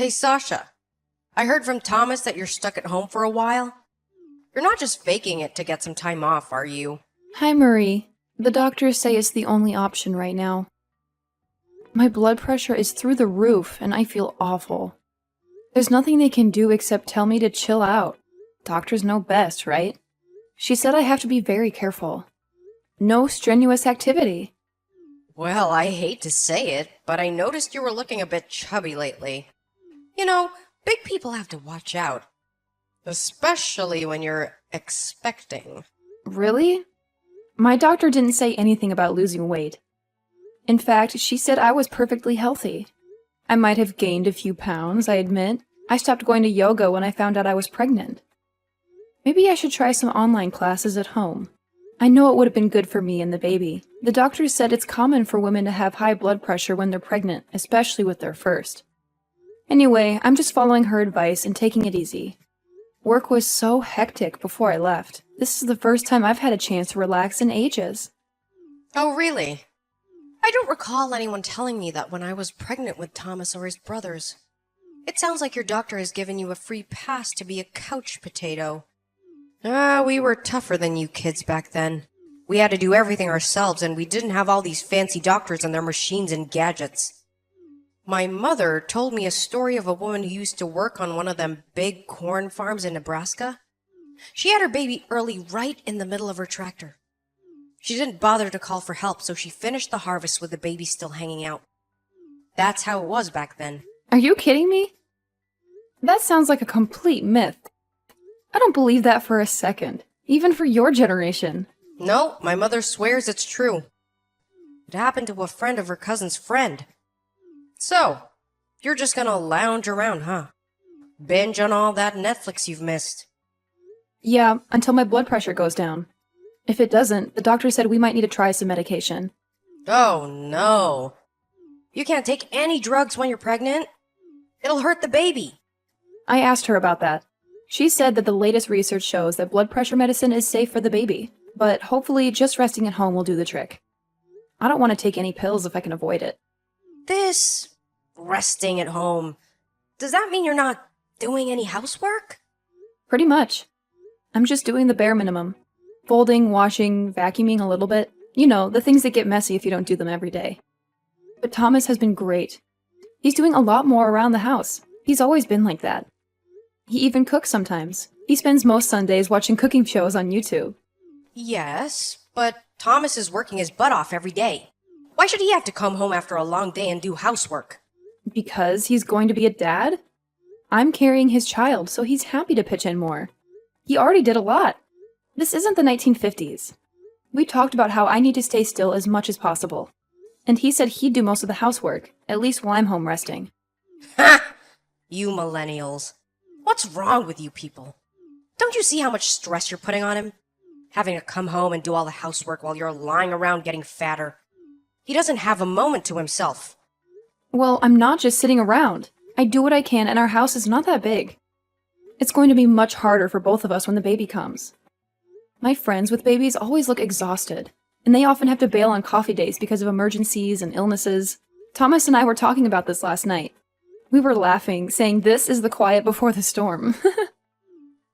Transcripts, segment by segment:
Hey, Sasha. I heard from Thomas that you're stuck at home for a while. You're not just faking it to get some time off, are you? Hi, Marie. The doctors say it's the only option right now. My blood pressure is through the roof, and I feel awful. There's nothing they can do except tell me to chill out. Doctors know best, right? She said I have to be very careful. No strenuous activity. Well, I hate to say it, but I noticed you were looking a bit chubby lately. You know, big people have to watch out. Especially when you're expecting. Really? My doctor didn't say anything about losing weight. In fact, she said I was perfectly healthy. I might have gained a few pounds, I admit. I stopped going to yoga when I found out I was pregnant. Maybe I should try some online classes at home. I know it would have been good for me and the baby. The doctors said it's common for women to have high blood pressure when they're pregnant, especially with their first. Anyway, I'm just following her advice and taking it easy. Work was so hectic before I left. This is the first time I've had a chance to relax in ages. Oh, really? I don't recall anyone telling me that when I was pregnant with Thomas or his brothers. It sounds like your doctor has given you a free pass to be a couch potato. We were tougher than you kids back then. We had to do everything ourselves, and we didn't have all these fancy doctors and their machines and gadgets. My mother told me a story of a woman who used to work on one of them big corn farms in Nebraska. She had her baby early right in the middle of her tractor. She didn't bother to call for help, so she finished the harvest with the baby still hanging out. That's how it was back then. Are you kidding me? That sounds like a complete myth. I don't believe that for a second, even for your generation. No, my mother swears it's true. It happened to a friend of her cousin's friend. So, you're just gonna lounge around, huh? Binge on all that Netflix you've missed. Yeah, until my blood pressure goes down. If it doesn't, the doctor said we might need to try some medication. Oh no. You can't take any drugs when you're pregnant. It'll hurt the baby. I asked her about that. She said that the latest research shows that blood pressure medicine is safe for the baby, but hopefully just resting at home will do the trick. I don't want to take any pills if I can avoid it. This resting at home, does that mean you're not doing any housework? Pretty much. I'm just doing the bare minimum. Folding, washing, vacuuming a little bit. You know, the things that get messy if you don't do them every day. But Thomas has been great. He's doing a lot more around the house. He's always been like that. He even cooks sometimes. He spends most Sundays watching cooking shows on YouTube. Yes, but Thomas is working his butt off every day. Why should he have to come home after a long day and do housework? Because he's going to be a dad? I'm carrying his child, so he's happy to pitch in more. He already did a lot. This isn't the 1950s. We talked about how I need to stay still as much as possible. And he said he'd do most of the housework, at least while I'm home resting. Ha! You millennials. What's wrong with you people? Don't you see how much stress you're putting on him? Having to come home and do all the housework while you're lying around getting fatter. He doesn't have a moment to himself. Well, I'm not just sitting around. I do what I can, and our house is not that big. It's going to be much harder for both of us when the baby comes. My friends with babies always look exhausted, and they often have to bail on coffee dates because of emergencies and illnesses. Thomas and I were talking about this last night. We were laughing, saying this is the quiet before the storm.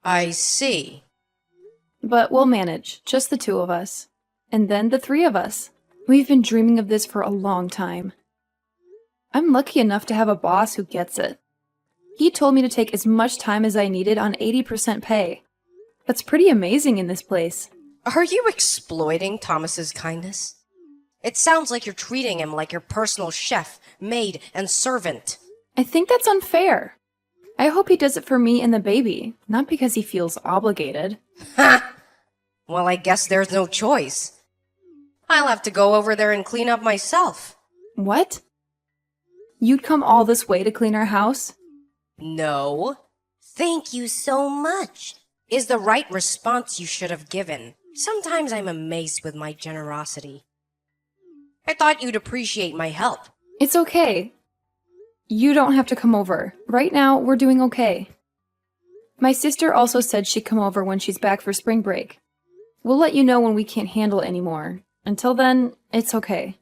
I see. But we'll manage, just the two of us. And then the three of us. We've been dreaming of this for a long time. I'm lucky enough to have a boss who gets it. He told me to take as much time as I needed on 80% pay. That's pretty amazing in this place. Are you exploiting Thomas's kindness? It sounds like you're treating him like your personal chef, maid, and servant. I think that's unfair. I hope he does it for me and the baby, not because he feels obligated. Ha! Well, I guess there's no choice. I'll have to go over there and clean up myself. What? You'd come all this way to clean our house? No. Thank you so much is the right response you should have given. Sometimes I'm amazed with my generosity. I thought you'd appreciate my help. It's okay. You don't have to come over. Right now, we're doing okay. My sister also said she'd come over when she's back for spring break. We'll let you know when we can't handle it anymore. Until then, it's okay.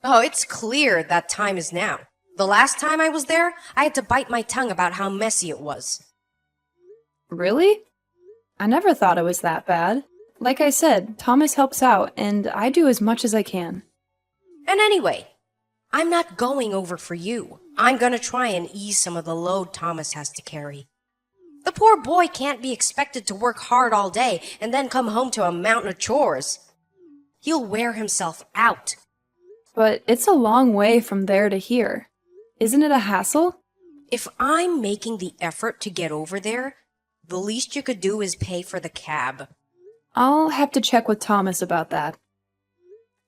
Oh, it's clear that time is now. The last time I was there, I had to bite my tongue about how messy it was. Really? I never thought it was that bad. Like I said, Thomas helps out, and I do as much as I can. And anyway, I'm not going over for you. I'm gonna try and ease some of the load Thomas has to carry. The poor boy can't be expected to work hard all day and then come home to a mountain of chores. He'll wear himself out. But it's a long way from there to here. Isn't it a hassle? If I'm making the effort to get over there, the least you could do is pay for the cab. I'll have to check with Thomas about that.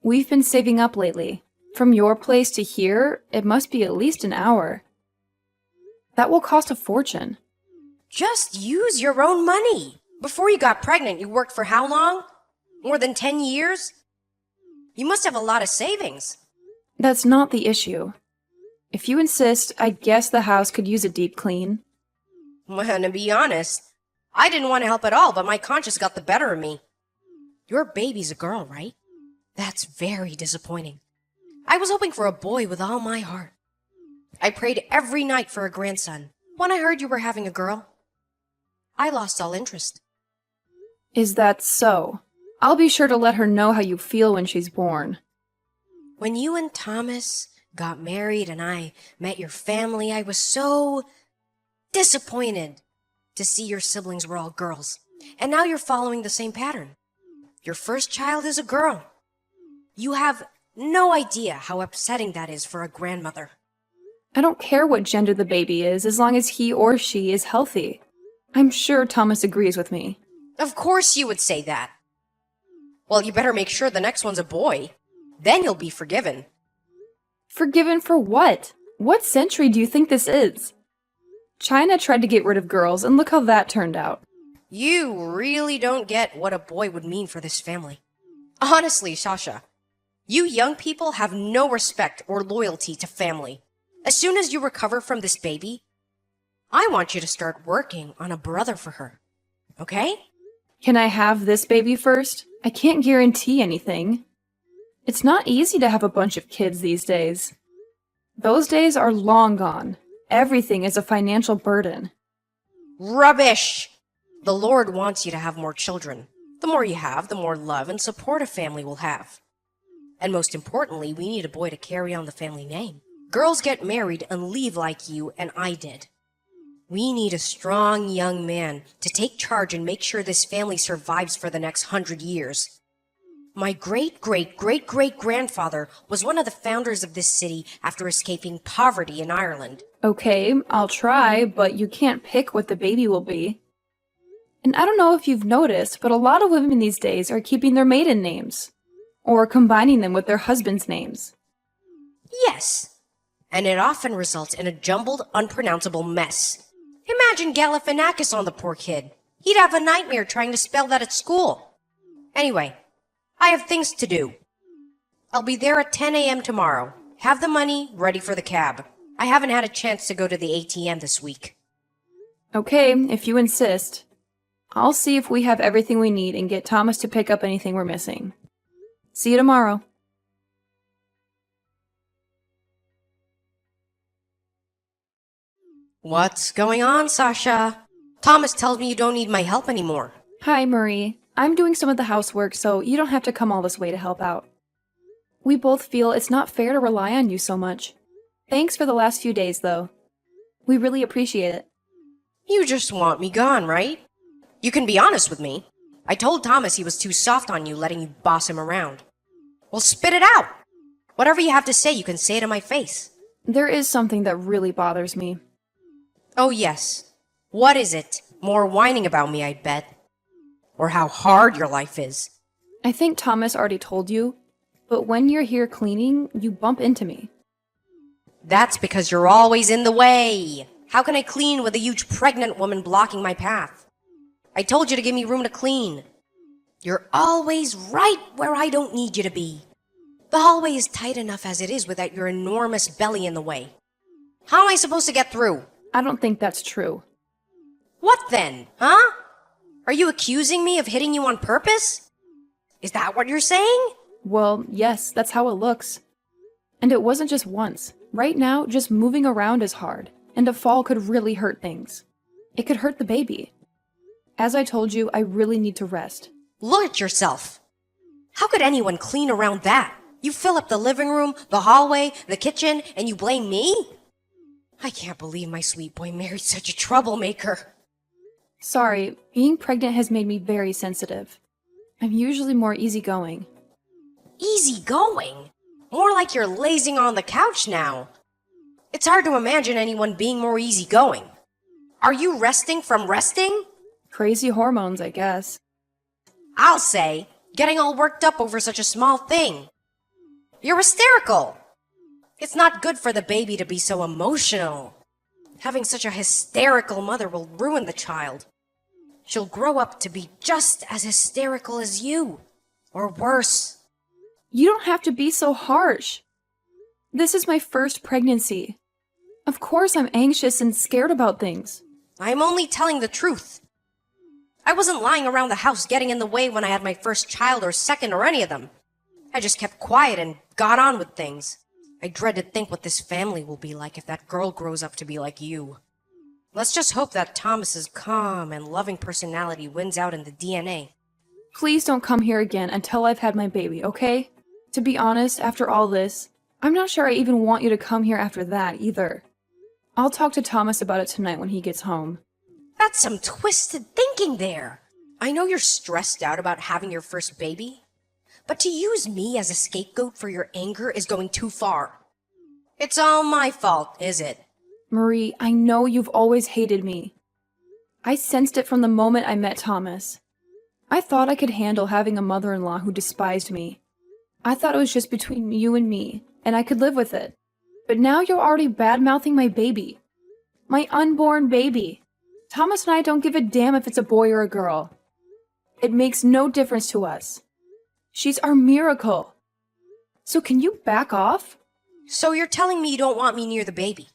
We've been saving up lately. From your place to here, it must be at least an hour. That will cost a fortune. Just use your own money. Before you got pregnant, you worked for how long? More than 10 years? You must have a lot of savings. That's not the issue. If you insist, I guess the house could use a deep clean. Well, to be honest, I didn't want to help at all, but my conscience got the better of me. Your baby's a girl, right? That's very disappointing. I was hoping for a boy with all my heart. I prayed every night for a grandson. When I heard you were having a girl, I lost all interest. Is that so? I'll be sure to let her know how you feel when she's born. When you and Thomas got married and I met your family, I was so disappointed to see your siblings were all girls. And now you're following the same pattern. Your first child is a girl. You have no idea how upsetting that is for a grandmother. I don't care what gender the baby is, as long as he or she is healthy. I'm sure Thomas agrees with me. Of course you would say that. Well, you better make sure the next one's a boy. Then you'll be forgiven. Forgiven for what? What century do you think this is? China tried to get rid of girls, and look how that turned out. You really don't get what a boy would mean for this family. Honestly, Sasha, you young people have no respect or loyalty to family. As soon as you recover from this baby, I want you to start working on a brother for her. Okay? Can I have this baby first? I can't guarantee anything. It's not easy to have a bunch of kids these days. Those days are long gone. Everything is a financial burden. Rubbish! The Lord wants you to have more children. The more you have, the more love and support a family will have. And most importantly, we need a boy to carry on the family name. Girls get married and leave like you and I did. We need a strong young man to take charge and make sure this family survives for the next 100 years. My great-great-great-great-grandfather was one of the founders of this city after escaping poverty in Ireland. Okay, I'll try, but you can't pick what the baby will be. And I don't know if you've noticed, but a lot of women these days are keeping their maiden names, or combining them with their husbands' names. Yes, and it often results in a jumbled, unpronounceable mess. Imagine Galifianakis on the poor kid. He'd have a nightmare trying to spell that at school. Anyway, I have things to do. I'll be there at 10 a.m. tomorrow. Have the money ready for the cab. I haven't had a chance to go to the ATM this week. Okay, if you insist. I'll see if we have everything we need and get Thomas to pick up anything we're missing. See you tomorrow. What's going on, Sasha? Thomas tells me you don't need my help anymore. Hi, Marie. I'm doing some of the housework, so you don't have to come all this way to help out. We both feel it's not fair to rely on you so much. Thanks for the last few days, though. We really appreciate it. You just want me gone, right? You can be honest with me. I told Thomas he was too soft on you, letting you boss him around. Well, spit it out. Whatever you have to say, you can say it to my face. There is something that really bothers me. Oh, yes. What is it? More whining about me, I bet. Or how hard your life is. I think Thomas already told you, but when you're here cleaning, you bump into me. That's because you're always in the way. How can I clean with a huge pregnant woman blocking my path? I told you to give me room to clean. You're always right where I don't need you to be. The hallway is tight enough as it is without your enormous belly in the way. How am I supposed to get through? I don't think that's true. What then, huh? Are you accusing me of hitting you on purpose? Is that what you're saying? Well, yes, that's how it looks. And it wasn't just once. Right now, just moving around is hard, and a fall could really hurt things. It could hurt the baby. As I told you, I really need to rest. Look at yourself. How could anyone clean around that? You fill up the living room, the hallway, the kitchen, and you blame me? I can't believe my sweet boy married such a troublemaker. Sorry, being pregnant has made me very sensitive. I'm usually more easygoing. Easygoing? More like you're lazing on the couch now. It's hard to imagine anyone being more easygoing. Are you resting from resting? Crazy hormones, I guess. I'll say, getting all worked up over such a small thing. You're hysterical. It's not good for the baby to be so emotional. Having such a hysterical mother will ruin the child. She'll grow up to be just as hysterical as you, or worse. You don't have to be so harsh. This is my first pregnancy. Of course I'm anxious and scared about things. I'm only telling the truth. I wasn't lying around the house getting in the way when I had my first child or second or any of them. I just kept quiet and got on with things. I dread to think what this family will be like if that girl grows up to be like you. Let's just hope that Thomas's calm and loving personality wins out in the DNA. Please don't come here again until I've had my baby, okay? To be honest, after all this, I'm not sure I even want you to come here after that either. I'll talk to Thomas about it tonight when he gets home. That's some twisted thinking there. I know you're stressed out about having your first baby, but to use me as a scapegoat for your anger is going too far. It's all my fault, is it? Marie, I know you've always hated me. I sensed it from the moment I met Thomas. I thought I could handle having a mother-in-law who despised me. I thought it was just between you and me, and I could live with it. But now you're already bad-mouthing my baby. My unborn baby. Thomas and I don't give a damn if it's a boy or a girl. It makes no difference to us. She's our miracle. So can you back off? So you're telling me you don't want me near the baby?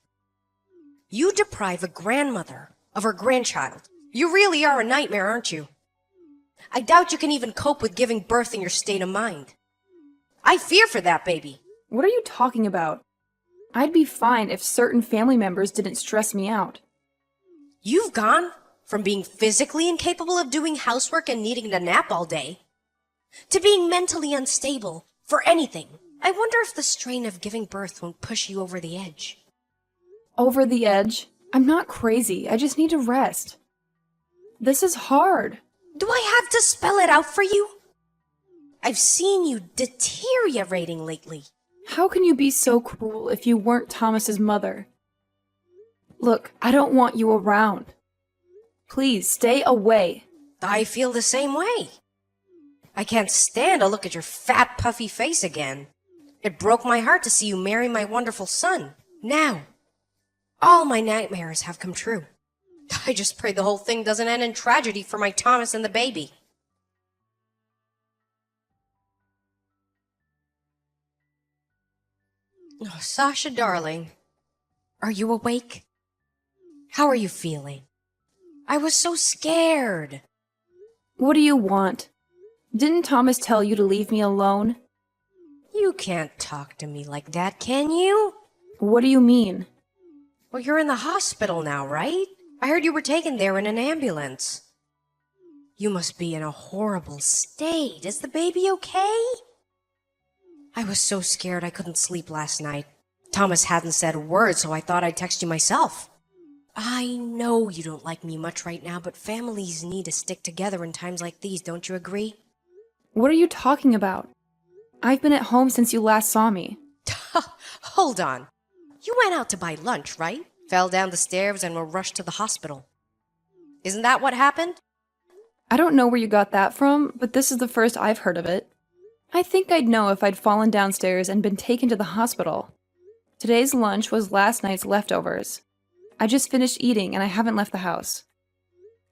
You deprive a grandmother of her grandchild. You really are a nightmare, aren't you? I doubt you can even cope with giving birth in your state of mind. I fear for that baby. What are you talking about? I'd be fine if certain family members didn't stress me out. You've gone from being physically incapable of doing housework and needing to nap all day to being mentally unstable for anything. I wonder if the strain of giving birth won't push you over the edge. Over the edge? I'm not crazy. I just need to rest. This is hard. Do I have to spell it out for you? I've seen you deteriorating lately. How can you be so cruel if you weren't Thomas's mother? Look, I don't want you around. Please, stay away. I feel the same way. I can't stand to look at your fat, puffy face again. It broke my heart to see you marry my wonderful son. Now, all my nightmares have come true. I just pray the whole thing doesn't end in tragedy for my Thomas and the baby. Oh, Sasha, darling, are you awake? How are you feeling? I was so scared. What do you want? Didn't Thomas tell you to leave me alone? You can't talk to me like that, can you? What do you mean? Well, you're in the hospital now, right? I heard you were taken there in an ambulance. You must be in a horrible state. Is the baby okay? I was so scared I couldn't sleep last night. Thomas hadn't said a word, so I thought I'd text you myself. I know you don't like me much right now, but families need to stick together in times like these, don't you agree? What are you talking about? I've been at home since you last saw me. Hold on. You went out to buy lunch, right? Fell down the stairs and were rushed to the hospital. Isn't that what happened? I don't know where you got that from, but this is the first I've heard of it. I think I'd know if I'd fallen downstairs and been taken to the hospital. Today's lunch was last night's leftovers. I just finished eating and I haven't left the house.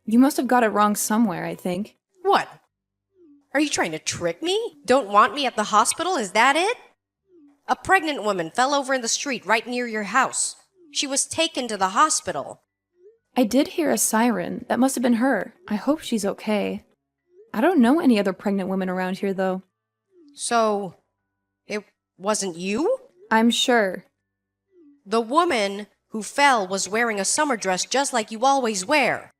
You must have got it wrong somewhere, I think. What? Are you trying to trick me? Don't want me at the hospital, is that it? A pregnant woman fell over in the street right near your house. She was taken to the hospital. I did hear a siren. That must have been her. I hope she's okay. I don't know any other pregnant women around here, though. So, it wasn't you? I'm sure. The woman who fell was wearing a summer dress just like you always wear.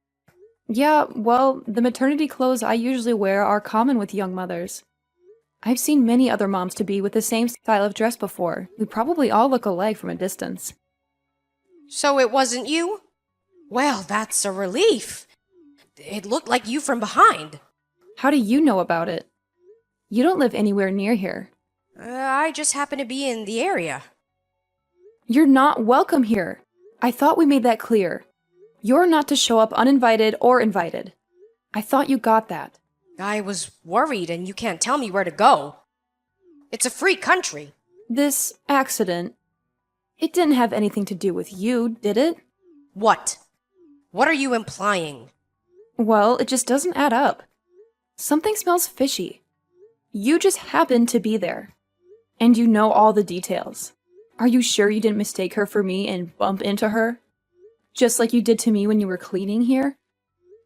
Yeah, well, the maternity clothes I usually wear are common with young mothers. I've seen many other moms-to-be with the same style of dress before. We probably all look alike from a distance. So it wasn't you? Well, that's a relief. It looked like you from behind. How do you know about it? You don't live anywhere near here. I just happen to be in the area. You're not welcome here. I thought we made that clear. You're not to show up uninvited or invited. I thought you got that. I was worried and you can't tell me where to go. It's a free country. This accident, it didn't have anything to do with you, did it? What? What are you implying? Well, it just doesn't add up. Something smells fishy. You just happened to be there. And you know all the details. Are you sure you didn't mistake her for me and bump into her? Just like you did to me when you were cleaning here?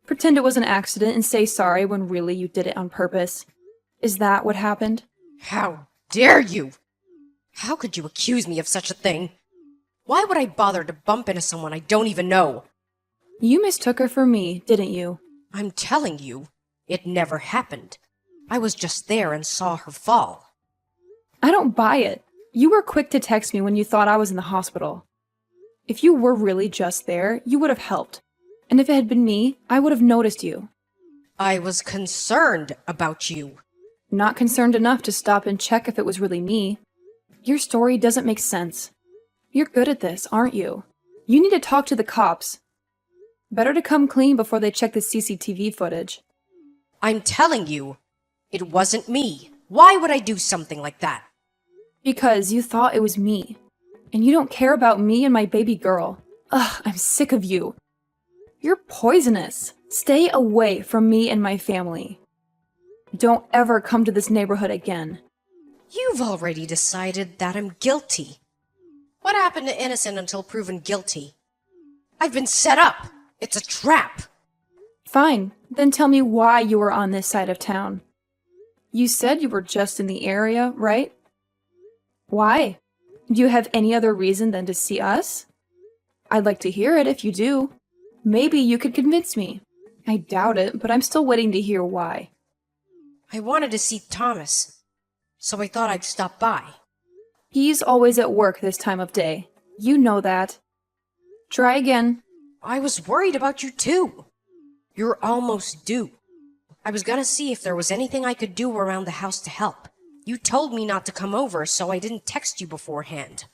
Pretend it was an accident and say sorry when really you did it on purpose. Is that what happened? How dare you? How could you accuse me of such a thing? Why would I bother to bump into someone I don't even know? You mistook her for me, didn't you? I'm telling you, it never happened. I was just there and saw her fall. I don't buy it. You were quick to text me when you thought I was in the hospital. If you were really just there, you would have helped. And if it had been me, I would have noticed you. I was concerned about you. Not concerned enough to stop and check if it was really me. Your story doesn't make sense. You're good at this, aren't you? You need to talk to the cops. Better to come clean before they check the CCTV footage. I'm telling you, it wasn't me. Why would I do something like that? Because you thought it was me. And you don't care about me and my baby girl. Ugh, I'm sick of you. You're poisonous. Stay away from me and my family. Don't ever come to this neighborhood again. You've already decided that I'm guilty. What happened to innocent until proven guilty? I've been set up. It's a trap. Fine, then tell me why you were on this side of town. You said you were just in the area, right? Why? Do you have any other reason than to see us? I'd like to hear it if you do. Maybe you could convince me. I doubt it, but I'm still waiting to hear why. I wanted to see Thomas, so I thought I'd stop by. He's always at work this time of day. You know that. Try again. I was worried about you too. You're almost due. I was gonna see if there was anything I could do around the house to help. You told me not to come over, so I didn't text you beforehand.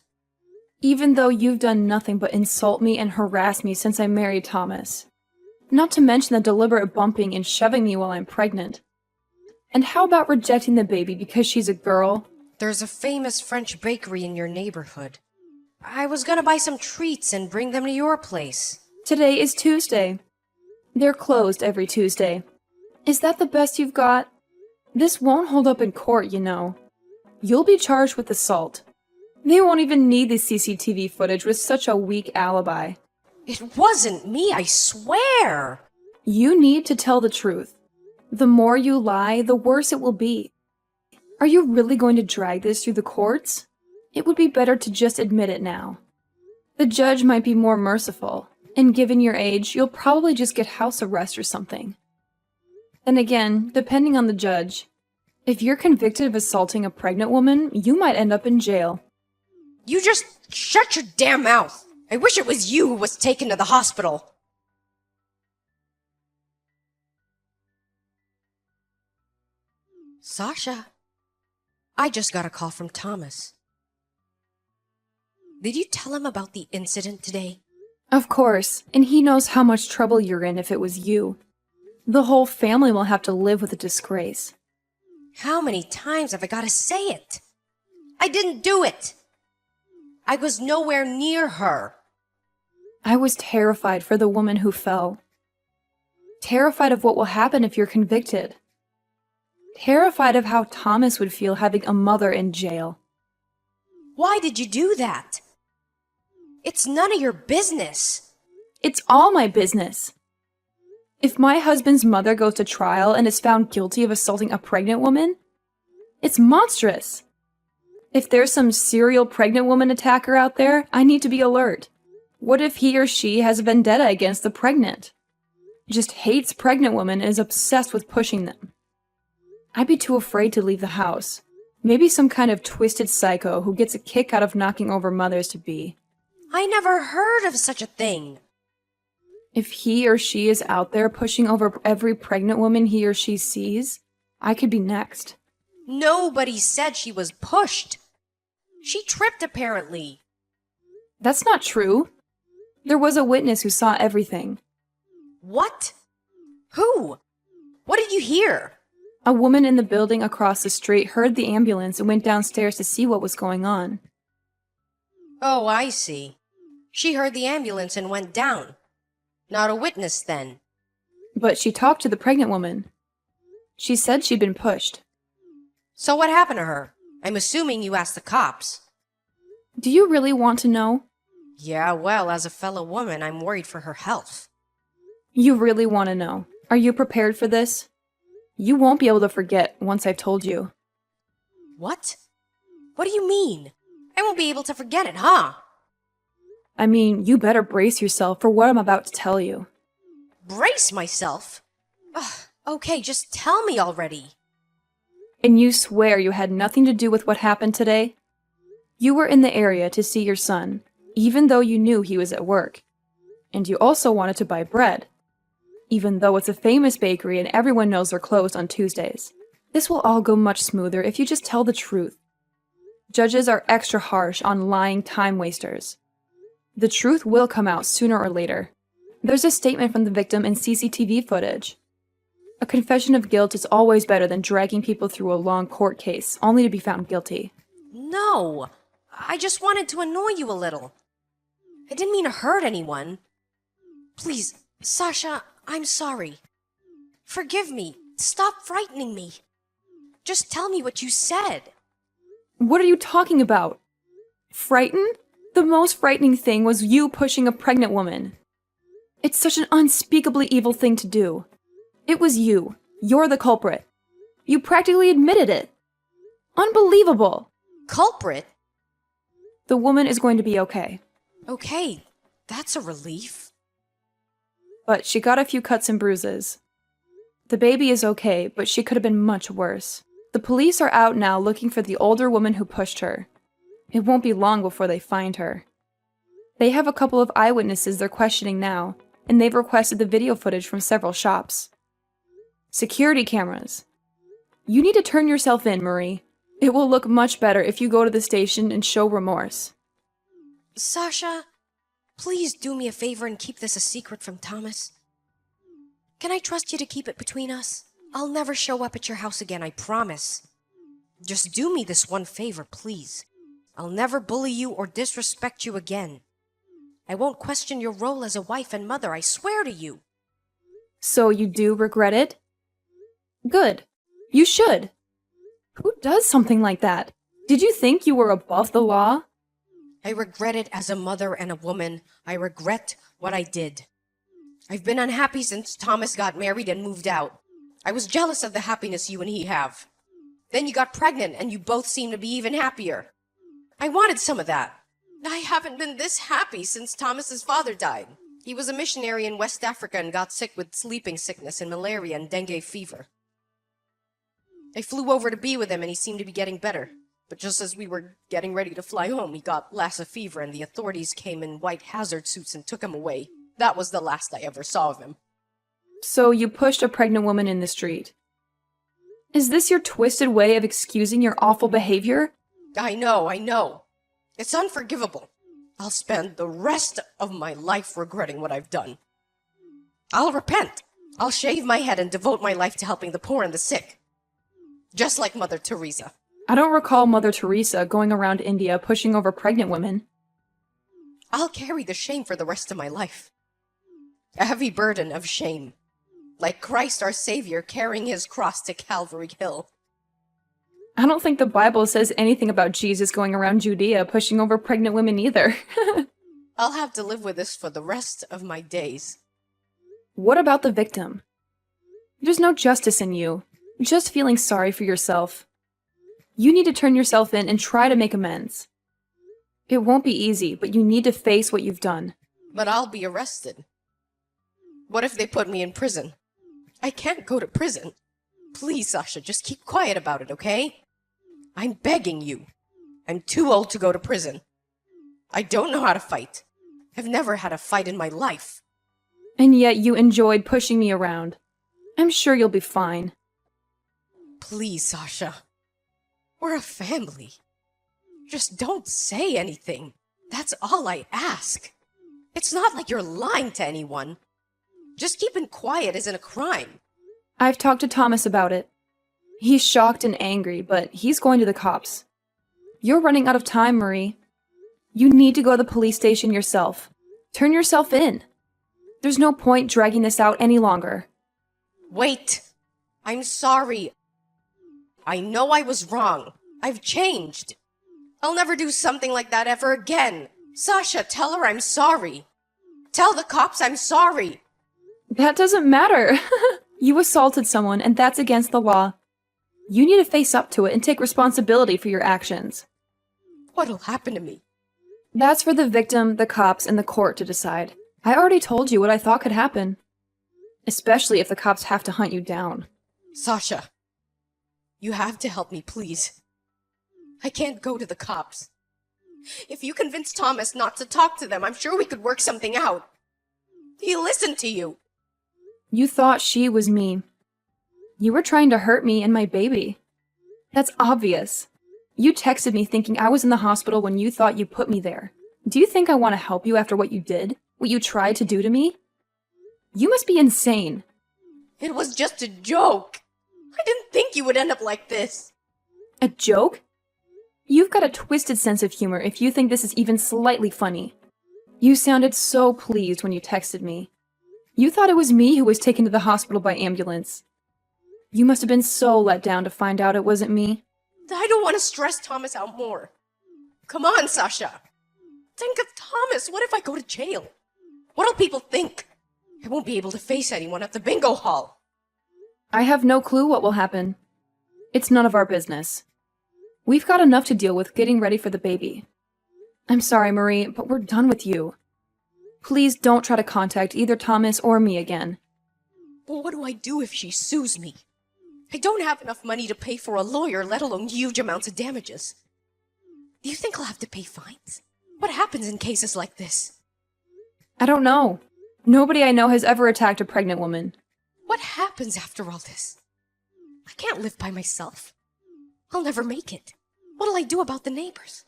Even though you've done nothing but insult me and harass me since I married Thomas. Not to mention the deliberate bumping and shoving me while I'm pregnant. And how about rejecting the baby because she's a girl? There's a famous French bakery in your neighborhood. I was gonna buy some treats and bring them to your place. Today is Tuesday. They're closed every Tuesday. Is that the best you've got? This won't hold up in court, you know. You'll be charged with assault. They won't even need the CCTV footage with such a weak alibi. It wasn't me, I swear! You need to tell the truth. The more you lie, the worse it will be. Are you really going to drag this through the courts? It would be better to just admit it now. The judge might be more merciful, and given your age, you'll probably just get house arrest or something. Then again, depending on the judge, if you're convicted of assaulting a pregnant woman, you might end up in jail. You just shut your damn mouth! I wish it was you who was taken to the hospital! Sasha, I just got a call from Thomas. Did you tell him about the incident today? Of course, and he knows how much trouble you're in if it was you. The whole family will have to live with the disgrace. How many times have I got to say it? I didn't do it! I was nowhere near her. I was terrified for the woman who fell. Terrified of what will happen if you're convicted. Terrified of how Thomas would feel having a mother in jail. Why did you do that? It's none of your business. It's all my business. If my husband's mother goes to trial and is found guilty of assaulting a pregnant woman, it's monstrous. If there's some serial pregnant woman attacker out there, I need to be alert. What if he or she has a vendetta against the pregnant? Just hates pregnant women and is obsessed with pushing them. I'd be too afraid to leave the house. Maybe some kind of twisted psycho who gets a kick out of knocking over mothers-to-be. I never heard of such a thing. If he or she is out there pushing over every pregnant woman he or she sees, I could be next. Nobody said she was pushed. She tripped, apparently. That's not true. There was a witness who saw everything. What? Who? What did you hear? A woman in the building across the street heard the ambulance and went downstairs to see what was going on. Oh, I see. She heard the ambulance and went down. Not a witness, then. But she talked to the pregnant woman. She said she'd been pushed. So what happened to her? I'm assuming you asked the cops. Do you really want to know? Yeah, well, as a fellow woman, I'm worried for her health. You really want to know. Are you prepared for this? You won't be able to forget once I've told you. What? What do you mean? I won't be able to forget it, huh? I mean, you better brace yourself for what I'm about to tell you. Brace myself? Ugh, okay, just tell me already. And you swear you had nothing to do with what happened today? You were in the area to see your son, even though you knew he was at work. And you also wanted to buy bread, even though it's a famous bakery and everyone knows they're closed on Tuesdays. This will all go much smoother if you just tell the truth. Judges are extra harsh on lying time wasters. The truth will come out sooner or later. There's a statement from the victim in CCTV footage. A confession of guilt is always better than dragging people through a long court case, only to be found guilty. No, I just wanted to annoy you a little. I didn't mean to hurt anyone. Please, Sasha, I'm sorry. Forgive me. Stop frightening me. Just tell me what you said. What are you talking about? Frightened? The most frightening thing was you pushing a pregnant woman. It's such an unspeakably evil thing to do. It was you. You're the culprit. You practically admitted it. Unbelievable. Culprit? The woman is going to be okay. Okay, that's a relief. But she got a few cuts and bruises. The baby is okay, but she could have been much worse. The police are out now looking for the older woman who pushed her. It won't be long before they find her. They have a couple of eyewitnesses they're questioning now, and they've requested the video footage from several shops. Security cameras. You need to turn yourself in, Marie. It will look much better if you go to the station and show remorse. Sasha, please do me a favor and keep this a secret from Thomas. Can I trust you to keep it between us? I'll never show up at your house again, I promise. Just do me this one favor, please. I'll never bully you or disrespect you again. I won't question your role as a wife and mother, I swear to you. So you do regret it? Good. You should. Who does something like that? Did you think you were above the law? I regret it as a mother and a woman. I regret what I did. I've been unhappy since Thomas got married and moved out. I was jealous of the happiness you and he have. Then you got pregnant and you both seem to be even happier. I wanted some of that. I haven't been this happy since Thomas's father died. He was a missionary in West Africa and got sick with sleeping sickness and malaria and dengue fever. I flew over to be with him and he seemed to be getting better. But just as we were getting ready to fly home, he got Lassa fever and the authorities came in white hazard suits and took him away. That was the last I ever saw of him. So you pushed a pregnant woman in the street. Is this your twisted way of excusing your awful behavior? I know. It's unforgivable. I'll spend the rest of my life regretting what I've done. I'll repent. I'll shave my head and devote my life to helping the poor and the sick. Just like Mother Teresa. I don't recall Mother Teresa going around India pushing over pregnant women. I'll carry the shame for the rest of my life. A heavy burden of shame. Like Christ our Savior carrying his cross to Calvary Hill. I don't think the Bible says anything about Jesus going around Judea pushing over pregnant women either. I'll have to live with this for the rest of my days. What about the victim? There's no justice in you. Just feeling sorry for yourself. You need to turn yourself in and try to make amends. It won't be easy, but you need to face what you've done. But I'll be arrested. What if they put me in prison? I can't go to prison. Please, Sasha, just keep quiet about it, okay? I'm begging you. I'm too old to go to prison. I don't know how to fight. I've never had a fight in my life. And yet you enjoyed pushing me around. I'm sure you'll be fine. Please, Sasha. We're a family. Just don't say anything. That's all I ask. It's not like you're lying to anyone. Just keeping quiet isn't a crime. I've talked to Thomas about it. He's shocked and angry, but he's going to the cops. You're running out of time, Marie. You need to go to the police station yourself. Turn yourself in. There's no point dragging this out any longer. Wait. I'm sorry. I know I was wrong. I've changed. I'll never do something like that ever again. Sasha, tell her I'm sorry. Tell the cops I'm sorry. That doesn't matter. You assaulted someone, and that's against the law. You need to face up to it and take responsibility for your actions. What'll happen to me? That's for the victim, the cops, and the court to decide. I already told you what I thought could happen. Especially if the cops have to hunt you down. Sasha, you have to help me, please. I can't go to the cops. If you convince Thomas not to talk to them, I'm sure we could work something out. He'll listen to you. You thought she was me. You were trying to hurt me and my baby. That's obvious. You texted me thinking I was in the hospital when you thought you put me there. Do you think I want to help you after what you did? What you tried to do to me? You must be insane. It was just a joke. I didn't think you would end up like this. A joke? You've got a twisted sense of humor if you think this is even slightly funny. You sounded so pleased when you texted me. You thought it was me who was taken to the hospital by ambulance. You must have been so let down to find out it wasn't me. I don't want to stress Thomas out more. Come on, Sasha. Think of Thomas. What if I go to jail? What'll people think? I won't be able to face anyone at the bingo hall. I have no clue what will happen. It's none of our business. We've got enough to deal with getting ready for the baby. I'm sorry, Marie, but we're done with you. Please don't try to contact either Thomas or me again. Well, what do I do if she sues me? I don't have enough money to pay for a lawyer, let alone huge amounts of damages. Do you think I'll have to pay fines? What happens in cases like this? I don't know. Nobody I know has ever attacked a pregnant woman. What happens after all this? I can't live by myself. I'll never make it. What'll I do about the neighbors?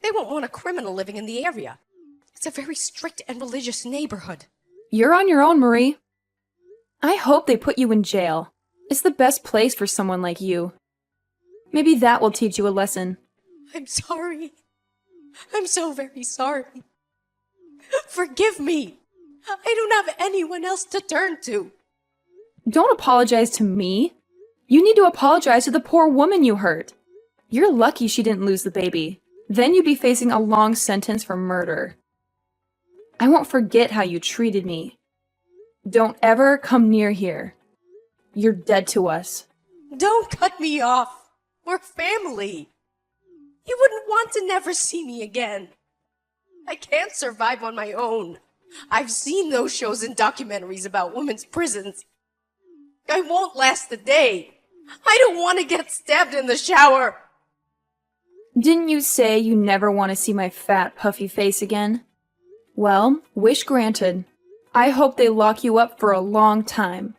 They won't want a criminal living in the area. It's a very strict and religious neighborhood. You're on your own, Marie. I hope they put you in jail. It's the best place for someone like you. Maybe that will teach you a lesson. I'm sorry. I'm so very sorry. Forgive me. I don't have anyone else to turn to. Don't apologize to me. You need to apologize to the poor woman you hurt. You're lucky she didn't lose the baby. Then you'd be facing a long sentence for murder. I won't forget how you treated me. Don't ever come near here. You're dead to us. Don't cut me off. We're family. You wouldn't want to never see me again. I can't survive on my own. I've seen those shows and documentaries about women's prisons. I won't last a day. I don't want to get stabbed in the shower. Didn't you say you never want to see my fat, puffy face again? Well, wish granted. I hope they lock you up for a long time.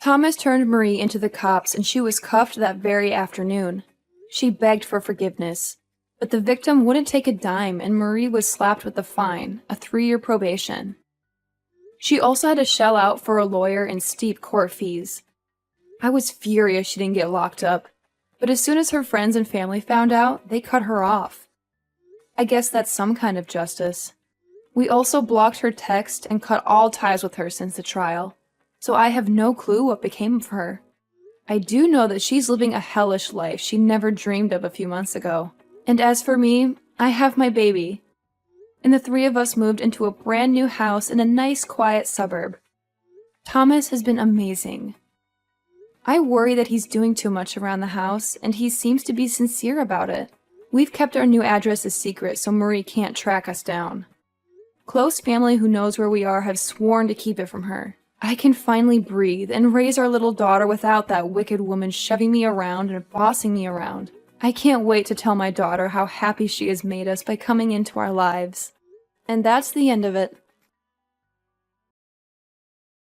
Thomas turned Marie into the cops and she was cuffed that very afternoon. She begged for forgiveness, but the victim wouldn't take a dime and Marie was slapped with a fine, a 3-year probation. She also had to shell out for a lawyer and steep court fees. I was furious she didn't get locked up, but as soon as her friends and family found out, they cut her off. I guess that's some kind of justice. We also blocked her text and cut all ties with her since the trial, so I have no clue what became of her. I do know that she's living a hellish life she never dreamed of a few months ago. And as for me, I have my baby. And the 3 of us moved into a brand new house in a nice quiet suburb. Thomas has been amazing. I worry that he's doing too much around the house, and he seems to be sincere about it. We've kept our new address a secret so Marie can't track us down. Close family who knows where we are have sworn to keep it from her. I can finally breathe and raise our little daughter without that wicked woman shoving me around and bossing me around. I can't wait to tell my daughter how happy she has made us by coming into our lives. And that's the end of it.